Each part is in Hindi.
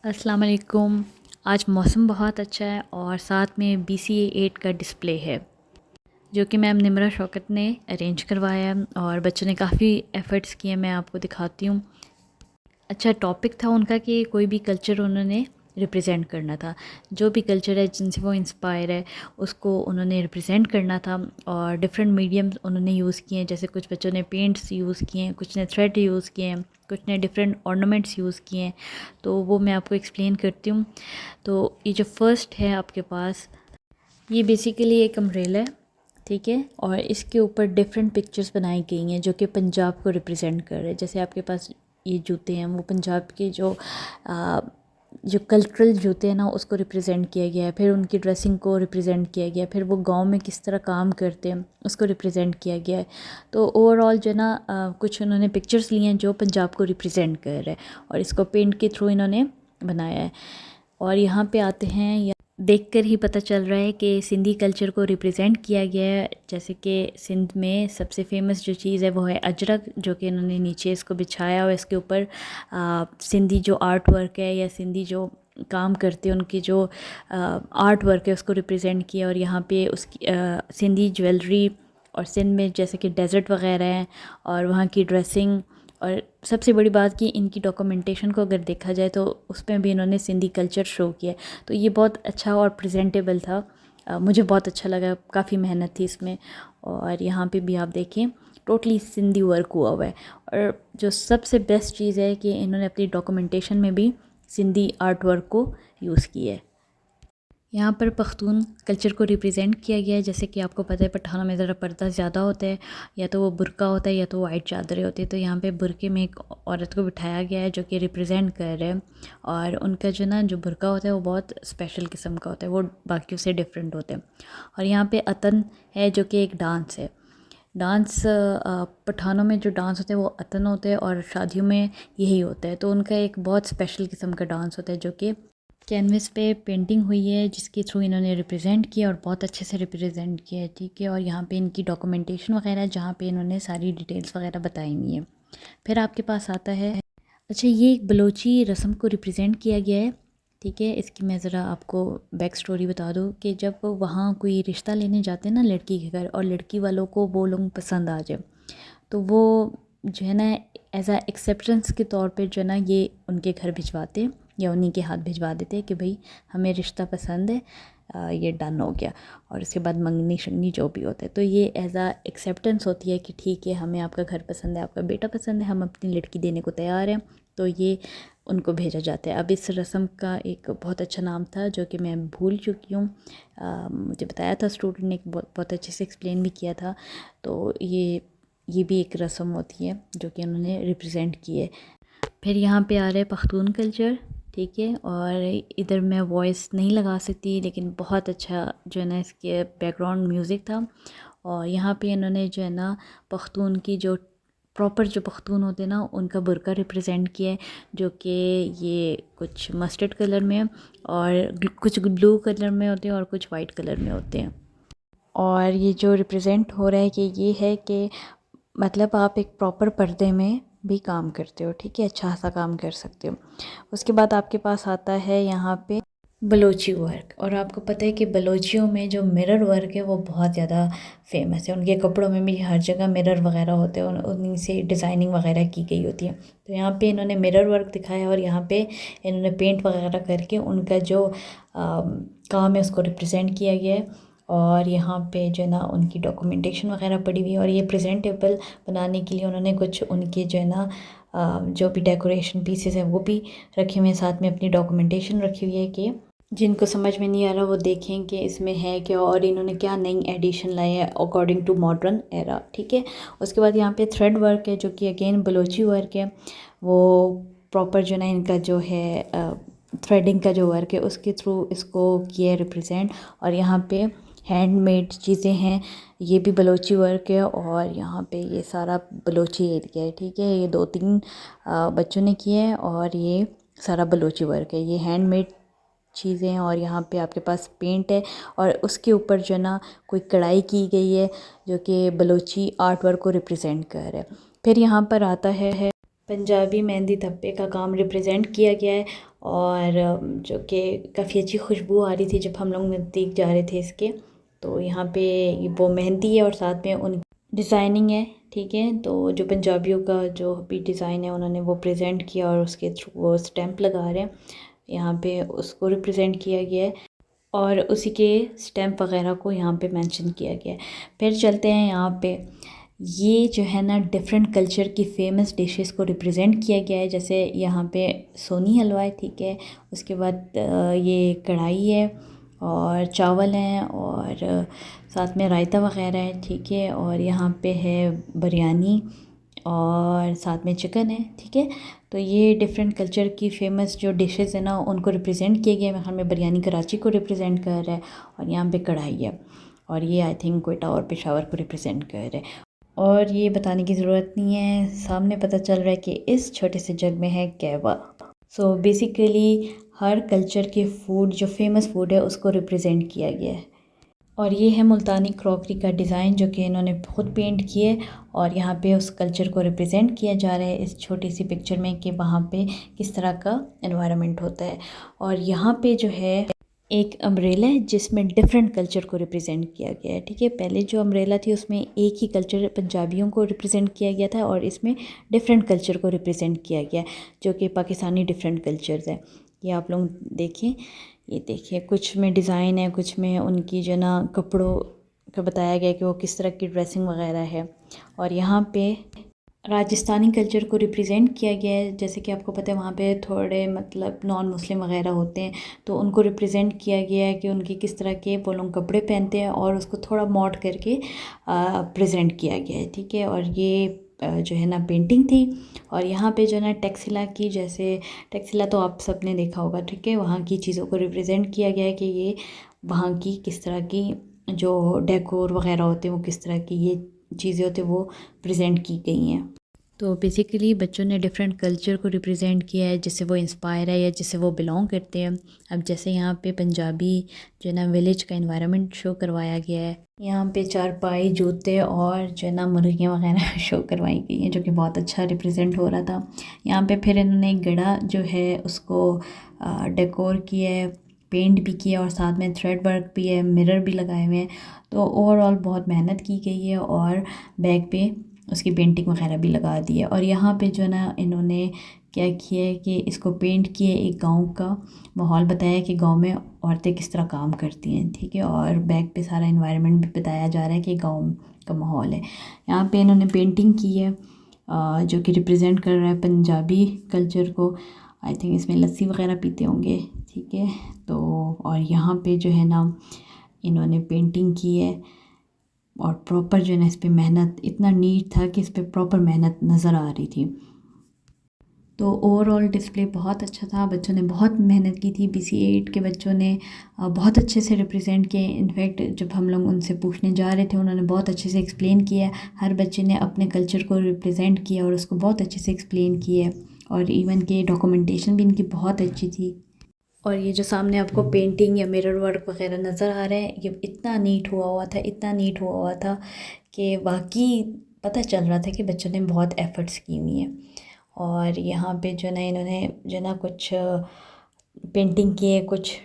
अस्सलाम वालेकुम। आज मौसम बहुत अच्छा है और साथ में BCA 8 का डिस्प्ले है जो कि मैम निमरा शौकत ने अरेंज करवाया है और बच्चों ने काफ़ी एफ़र्ट्स किए। मैं आपको दिखाती हूँ। अच्छा टॉपिक था उनका कि कोई भी कल्चर उन्होंने रिप्रेजेंट करना था। जो भी कल्चर है जिनसे वो इंस्पायर है उसको उन्होंने रिप्रेजेंट करना था और डिफरेंट मीडियम्स उन्होंने यूज़ किए हैं। जैसे कुछ बच्चों ने पेंट्स यूज़ किए हैं, कुछ ने थ्रेड यूज़ किए हैं, कुछ ने डिफरेंट ऑर्नामेंट्स यूज़ किए हैं। तो वो मैं आपको एक्सप्लेन करती हूँ। तो ये जो फर्स्ट है आपके पास, ये बेसिकली एक अम्ब्रेला है, ठीक है, और इसके ऊपर डिफरेंट पिक्चर्स बनाई गई हैं जो कि पंजाब को रिप्रेजेंट कर रहे हैं। जैसे आपके पास ये जूते हैं वो पंजाब के जो कल्चरल जूते हैं ना उसको रिप्रेजेंट किया गया है। फिर उनकी ड्रेसिंग को रिप्रेजेंट किया गया है। फिर वो गांव में किस तरह काम करते हैं उसको रिप्रेजेंट किया गया है। तो ओवरऑल जो है ना कुछ उन्होंने पिक्चर्स लिए हैं जो पंजाब को रिप्रेजेंट कर रहे हैं और इसको पेंट के थ्रू इन्होंने बनाया है। और यहाँ पे आते हैं, देखकर ही पता चल रहा है कि सिंधी कल्चर को रिप्रेजेंट किया गया है। जैसे कि सिंध में सबसे फेमस जो चीज़ है वो है अजरक, जो कि इन्होंने नीचे इसको बिछाया और इसके ऊपर सिंधी जो आर्ट वर्क है या सिंधी जो काम करते हैं उनकी जो आर्ट वर्क है उसको रिप्रेजेंट किया। और यहाँ पे उसकी सिंधी ज्वेलरी और सिंध में जैसे कि डेज़र्ट वगैरह हैं और वहाँ की ड्रेसिंग, और सबसे बड़ी बात कि इनकी डॉक्यूमेंटेशन को अगर देखा जाए तो उसमें भी इन्होंने सिंधी कल्चर शो किया है। तो ये बहुत अच्छा और प्रेजेंटेबल था। मुझे बहुत अच्छा लगा, काफ़ी मेहनत थी इसमें। और यहाँ पे भी आप देखें टोटली सिंधी वर्क हुआ हुआ है। और जो सबसे बेस्ट चीज़ है कि इन्होंने अपनी डॉक्यूमेंटेशन में भी सिंधी आर्ट वर्क को यूज़ किया है। यहाँ पर पख्तून कल्चर को रिप्रेजेंट किया गया है। जैसे कि आपको पता है पठानों में ज़रा पर्दा ज़्यादा होता है, या तो वो बुर्का होता है या तो वाइट चादरें होती है। तो यहाँ पे बुरके में एक औरत को बिठाया गया है जो कि रिप्रेजेंट कर रहे हैं। और उनका जो बुर्का होता है वो बहुत स्पेशल किस्म का होता है, वो बाकियों से डिफरेंट होते हैं। और यहाँ पे अतन है जो कि एक डांस है। डांस पठानों में जो डांस होते हैं वो अतन होते हैं और शादियों में यही होता है। तो उनका एक बहुत स्पेशल किस्म का डांस होता है जो कि कैनवस पे पेंटिंग हुई है जिसके थ्रू इन्होंने रिप्रेजेंट किया और बहुत अच्छे से रिप्रेजेंट किया है, ठीक है। और यहाँ पे इनकी डॉक्यूमेंटेशन वगैरह जहाँ पे इन्होंने सारी डिटेल्स वगैरह बताई हुई है। फिर आपके पास आता है, अच्छा ये एक बलोची रस्म को रिप्रेजेंट किया गया है, ठीक है। इसकी मैं ज़रा आपको बैक स्टोरी बता दूँ कि जब वहाँ कोई रिश्ता लेने जाते हैं ना लड़की के घर, और लड़की वालों को वो लोग पसंद आ जाए, तो वो जो है ना एज आ एक्सेप्टेंस के तौर पे जो है ना ये उनके घर भिजवाते हैं या उन्हीं के हाथ भिजवा देते हैं कि भाई हमें रिश्ता पसंद है, ये डन हो गया। और उसके बाद मंगनी शंगनी जो भी होता है, तो ये एज आ एक्सेप्टेंस होती है कि ठीक है हमें आपका घर पसंद है, आपका बेटा पसंद है, हम अपनी लड़की देने को तैयार हैं। तो ये उनको भेजा जाता है। अब इस रस्म का एक बहुत अच्छा नाम था जो कि मैं भूल चुकी हूँ। मुझे बताया था स्टूडेंट ने, बहुत अच्छे से एक्सप्लेन भी किया था। तो ये भी एक रस्म होती है जो कि उन्होंने रिप्रेजेंट की है। फिर यहाँ पे आ रहा है पख्तून कल्चर, ठीक है। और इधर मैं वॉइस नहीं लगा सकती, लेकिन बहुत अच्छा जो है ना इसके बैकग्राउंड म्यूज़िक था। और यहाँ पे इन्होंने जो है ना पख्तून की जो प्रॉपर जो पख्तून होते हैं ना उनका बुर्का रिप्रेजेंट किया है, जो कि ये कुछ मस्टर्ड कलर में और कुछ ब्लू कलर में होते हैं और कुछ वाइट कलर में होते हैं। और ये जो रिप्रेजेंट हो रहा है कि ये है कि मतलब आप एक प्रॉपर पर्दे में भी काम करते हो, ठीक है, अच्छा सा काम कर सकते हो। उसके बाद आपके पास आता है यहाँ पे बलोची वर्क। और आपको पता है कि बलोचियों में जो मिरर वर्क है वो बहुत ज़्यादा फेमस है। उनके कपड़ों में भी हर जगह मिरर वगैरह होते हैं, उन्हीं से डिज़ाइनिंग वगैरह की गई होती है। तो यहाँ पे इन्होंने मिरर वर्क दिखाया और यहाँ पे इन्होंने पेंट वगैरह करके उनका जो काम है उसको रिप्रेजेंट किया गया है। और यहाँ पे जो है ना उनकी डॉक्यूमेंटेशन वगैरह पड़ी हुई है। और ये प्रेजेंटेबल बनाने के लिए उन्होंने कुछ उनके जो है ना जो भी डेकोरेशन पीसेस हैं वो भी रखे हुए हैं, साथ में अपनी डॉक्यूमेंटेशन रखी हुई है कि जिनको समझ में नहीं आ रहा वो देखें कि इसमें है क्या और इन्होंने क्या नई एडिशन लाई है अकॉर्डिंग टू मॉडर्न एरा, ठीक है। उसके बाद यहाँ पे थ्रेड वर्क है जो कि अगेन बलोची वर्क है। वो प्रॉपर जो ना इनका जो है थ्रेडिंग का जो वर्क है उसके थ्रू इसको किया रिप्रेजेंट। और यहाँ पे हैंडमेड चीज़ें हैं, ये भी बलोची वर्क है। और यहाँ पे ये सारा बलोची एरिया है, ठीक है। ये 2-3 बच्चों ने किए हैं और ये सारा बलोची वर्क है, ये हैंडमेड चीज़ें हैं। और यहाँ पे आपके पास पेंट है और उसके ऊपर जो ना कोई कढ़ाई की गई है जो कि बलोची आर्ट वर्क को रिप्रेजेंट कर रहा है। फिर यहाँ पर आता है पंजाबी मेहंदी धब्बे का काम रिप्रेजेंट किया गया है। और जो कि काफ़ी अच्छी खुशबू आ रही थी जब हम लोग नज़दीक जा रहे थे इसके। तो यहाँ पे वो मेहंदी है और साथ में उन डिज़ाइनिंग है, ठीक है। तो जो पंजाबियों का जो भी डिज़ाइन है उन्होंने वो प्रेजेंट किया और उसके थ्रू वो स्टैंप लगा रहे हैं यहाँ पे, उसको रिप्रेजेंट किया गया है और उसी के स्टैम्प वगैरह को यहाँ पे मेंशन किया गया है। फिर चलते हैं यहाँ पे, ये जो है ना डिफरेंट कल्चर की फ़ेमस डिशेस को रिप्रेजेंट किया गया है। जैसे यहाँ पे सोनी हलवा है, ठीक है। उसके बाद ये कढ़ाई है और चावल हैं और साथ में रायता वगैरह है, ठीक है। और यहाँ पे है बिरयानी और साथ में चिकन है, ठीक है। तो ये डिफरेंट कल्चर की फ़ेमस जो डिशेस है ना उनको रिप्रेजेंट किया गया है। मेरे ख्याल में बिरयानी कराची को रिप्रेजेंट कर रहा है और यहाँ पे कढ़ाई है और ये आई थिंक कोयटा और पेशावर को रिप्रेजेंट कर रहा है। और ये बताने की ज़रूरत नहीं है, सामने पता चल रहा है कि इस छोटे से जग में है कहवा। सो बेसिकली हर कल्चर के फूड जो फेमस फूड है उसको रिप्रेजेंट किया गया है। और ये है मुल्तानी क्रॉकरी का डिज़ाइन जो कि इन्होंने खुद पेंट किए और यहाँ पे उस कल्चर को रिप्रेजेंट किया जा रहा है इस छोटी सी पिक्चर में कि वहाँ पे किस तरह का एनवायरनमेंट होता है। और यहाँ पे जो है एक अम्ब्रेला है जिसमें डिफरेंट कल्चर को रिप्रेजेंट किया गया है, ठीक है। पहले जो अम्ब्रेला थी उसमें एक ही कल्चर पंजाबियों को रिप्रेजेंट किया गया था और इसमें डिफरेंट कल्चर को रिप्रेजेंट किया गया जो कि पाकिस्तानी डिफरेंट कल्चर्स है। ये आप लोग देखें, ये देखिए कुछ में डिज़ाइन है, कुछ में उनकी जो ना कपड़ों का बताया गया कि वो किस तरह की ड्रेसिंग वगैरह है। और यहाँ पे राजस्थानी कल्चर को रिप्रेजेंट किया गया है। जैसे कि आपको पता है वहाँ पे थोड़े मतलब नॉन मुस्लिम वगैरह होते हैं तो उनको रिप्रेजेंट किया गया है कि उनके किस तरह के वो लोग कपड़े पहनते हैं और उसको थोड़ा मॉड करके प्रेजेंट किया गया है, ठीक है। और ये जो है ना पेंटिंग थी। और यहाँ पे जो है ना टैक्सिला की, जैसे टैक्सिला तो आप सब ने देखा होगा, ठीक है। वहाँ की चीज़ों को रिप्रेजेंट किया गया है कि ये वहाँ की किस तरह की जो डेकोर वगैरह होते हैं वो किस तरह की ये चीज़ें होती हैं वो प्रेजेंट की गई हैं। तो बेसिकली बच्चों ने डिफरेंट कल्चर को रिप्रेजेंट किया है जिससे वो इंस्पायर है या जिससे वो बिलोंग करते हैं। अब जैसे यहाँ पे पंजाबी जो है ना विलेज का एनवायरनमेंट शो करवाया गया है। यहाँ पे चारपाई, जूते और जो है ना मुर्गियाँ वगैरह शो करवाई गई हैं जो कि बहुत अच्छा रिप्रेजेंट हो रहा था। यहाँ पे फिर इन्होंने गड़ा जो है उसको डेकोर किया है, पेंट भी किया और साथ में थ्रेड वर्क भी है, मिरर भी लगाए हुए हैं। तो ओवरऑल बहुत मेहनत की गई है और बैग पे उसकी पेंटिंग वगैरह भी लगा दी है। और यहाँ पे जो ना इन्होंने क्या किया है कि इसको पेंट किए, एक गांव का माहौल बताया कि गांव में औरतें किस तरह काम करती हैं, ठीक है। और बैक पे सारा इन्वायरमेंट भी बताया जा रहा है कि गांव का माहौल है। यहाँ पे इन्होंने पेंटिंग की है जो कि रिप्रेजेंट कर रहा है पंजाबी कल्चर को। आई थिंक इसमें लस्सी वगैरह पीते होंगे, ठीक है। तो और यहाँ पे जो है ना इन्होंने पेंटिंग की है और प्रॉपर जो है ना इस पर मेहनत, इतना नीट था कि इस पर प्रॉपर मेहनत नज़र आ रही थी। तो ओवरऑल डिस्प्ले बहुत अच्छा था, बच्चों ने बहुत मेहनत की थी। BCA 8 के बच्चों ने बहुत अच्छे से रिप्रेजेंट किए। इनफैक्ट जब हम लोग उनसे पूछने जा रहे थे उन्होंने बहुत अच्छे से एक्सप्लेन किया। हर बच्चे ने अपने कल्चर को रिप्रेजेंट किया और उसको बहुत अच्छे से एक्सप्लेन किया और इवन के डॉक्यूमेंटेशन भी इनकी बहुत अच्छी थी। और ये जो सामने आपको पेंटिंग या मिरर वर्क वगैरह नज़र आ रहा है ये इतना नीट हुआ था, इतना नीट हुआ था कि वाकई पता चल रहा था कि बच्चों ने बहुत एफ़र्ट्स की हुई हैं। और यहाँ पे जो ना इन्होंने जो ना कुछ पेंटिंग किए, कुछ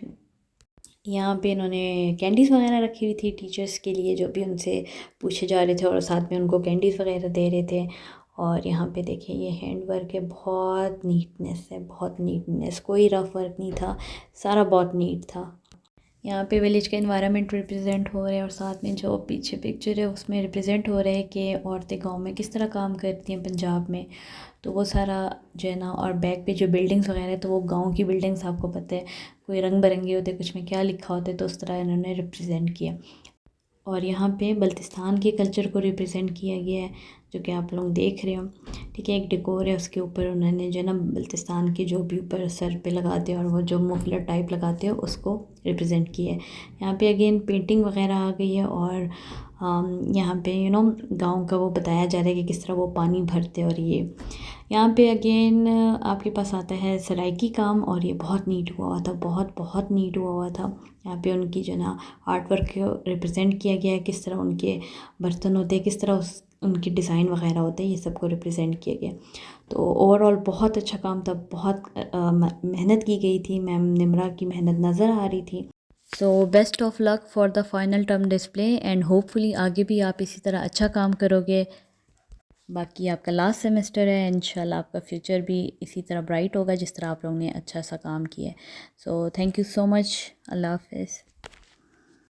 यहाँ पे इन्होंने कैंडीज़ वगैरह रखी हुई थी टीचर्स के लिए जो भी उनसे पूछे जा रहे थे और साथ में उनको कैंडीज़ वगैरह दे रहे थे। और यहाँ पे देखिए ये हैंड वर्क है, बहुत नीटनेस है, बहुत नीटनेस, कोई रफ वर्क नहीं था, सारा बहुत नीट था। यहाँ पे विलेज का एनवायरनमेंट रिप्रेजेंट हो रहा है और साथ में जो पीछे पिक्चर है उसमें रिप्रेजेंट हो रहा है कि औरतें गांव में किस तरह काम करती हैं पंजाब में। तो वो सारा जो है ना, और बैक पे जो बिल्डिंग्स वगैरह है तो वो गांव की बिल्डिंग्स आपको पता है कोई रंग बिरंगे होते, कुछ में क्या लिखा होता है, तो उस तरह इन्होंने रिप्रेजेंट किया। और यहाँ पे बल्तिस्तान के कल्चर को रिप्रेजेंट किया गया है जो कि आप लोग देख रहे हो, ठीक है। एक डेकोर है उसके ऊपर उन्होंने जो है ना बल्तिस्तान के जो भी ऊपर सर पे लगाते हैं और वो जो मफलर टाइप लगाते हैं उसको रिप्रेजेंट किया है। यहाँ पे अगेन पेंटिंग वगैरह आ गई है और यहाँ पे गांव का वो बताया जा रहा है कि किस तरह वो पानी भरते। और ये यहाँ पे अगेन आपके पास आता है सराइकी काम, और ये बहुत नीट हुआ हुआ था, बहुत बहुत नीट हुआ हुआ था। यहाँ पे उनकी जो ना आर्ट वर्क को रिप्रेजेंट किया गया है, किस तरह उनके बर्तन होते हैं, किस तरह उनकी डिज़ाइन वगैरह होते हैं, ये सब को रिप्रेजेंट किया गया। तो ओवरऑल बहुत अच्छा काम था, बहुत मेहनत की गई थी, मैम निम्रा की मेहनत नज़र आ रही थी। So best of luck for the final term display, and hopefully आगे भी आप इसी तरह अच्छा काम करोगे। बाकी आपका लास्ट सेमेस्टर है, इंशाल्लाह आपका फ्यूचर भी इसी तरह ब्राइट होगा जिस तरह आप लोगों ने अच्छा सा काम किया है। So thank you so much, अल्लाह हाफ़िज़।